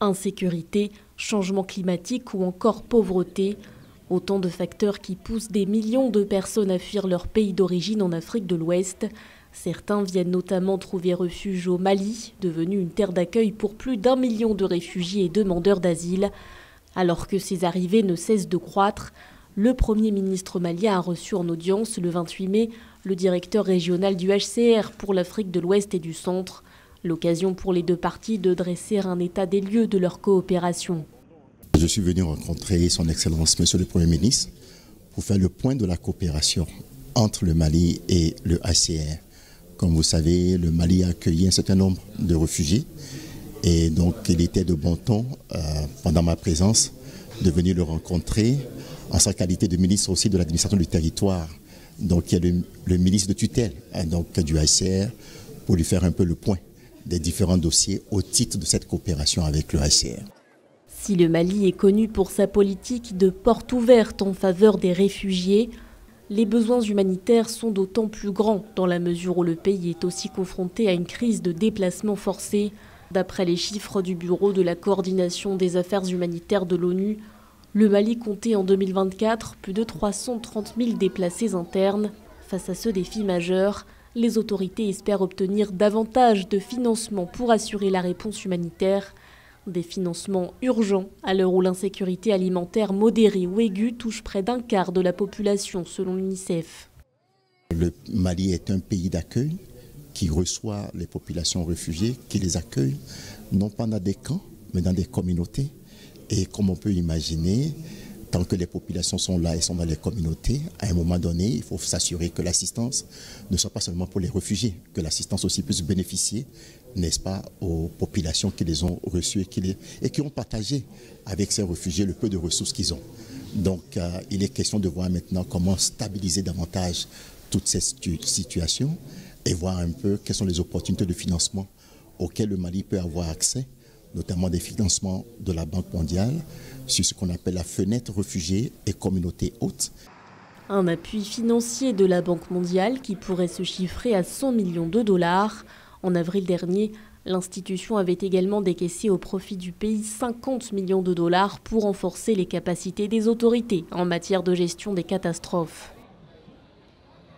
Insécurité, changement climatique ou encore pauvreté, autant de facteurs qui poussent des millions de personnes à fuir leur pays d'origine en Afrique de l'Ouest. Certains viennent notamment trouver refuge au Mali, devenu une terre d'accueil pour plus d'1 million de réfugiés et demandeurs d'asile. Alors que ces arrivées ne cessent de croître, le Premier ministre malien a reçu en audience le 28 mai le directeur régional du HCR pour l'Afrique de l'Ouest et du Centre. L'occasion pour les deux parties de dresser un état des lieux de leur coopération. Je suis venu rencontrer son Excellence Monsieur le Premier ministre pour faire le point de la coopération entre le Mali et le HCR. Comme vous savez, le Mali a accueilli un certain nombre de réfugiés et donc il était de bon ton, pendant ma présence, de venir le rencontrer en sa qualité de ministre aussi de l'administration du territoire. Donc il y a le ministre de tutelle donc, du HCR pour lui faire un peu le point des différents dossiers au titre de cette coopération avec le HCR. Si le Mali est connu pour sa politique de porte ouverte en faveur des réfugiés, les besoins humanitaires sont d'autant plus grands dans la mesure où le pays est aussi confronté à une crise de déplacement forcé. D'après les chiffres du Bureau de la coordination des affaires humanitaires de l'ONU, le Mali comptait en 2024 plus de 330 000 déplacés internes. Face à ce défi majeur, les autorités espèrent obtenir davantage de financements pour assurer la réponse humanitaire. Des financements urgents à l'heure où l'insécurité alimentaire modérée ou aiguë touche près d'un quart de la population selon l'UNICEF. Le Mali est un pays d'accueil qui reçoit les populations réfugiées, qui les accueille non pas dans des camps mais dans des communautés. Et comme on peut imaginer, tant que les populations sont là et sont dans les communautés, à un moment donné, il faut s'assurer que l'assistance ne soit pas seulement pour les réfugiés, que l'assistance aussi puisse bénéficier, n'est-ce pas, aux populations qui les ont reçues et qui ont partagé avec ces réfugiés le peu de ressources qu'ils ont. Donc, il est question de voir maintenant comment stabiliser davantage toute cette situation et voir un peu quelles sont les opportunités de financement auxquelles le Mali peut avoir accès, notamment des financements de la Banque mondiale, sur ce qu'on appelle la fenêtre réfugiés et communautés hôtes. Un appui financier de la Banque mondiale qui pourrait se chiffrer à 100 millions de dollars. En avril dernier, l'institution avait également décaissé au profit du pays 50 millions de dollars pour renforcer les capacités des autorités en matière de gestion des catastrophes.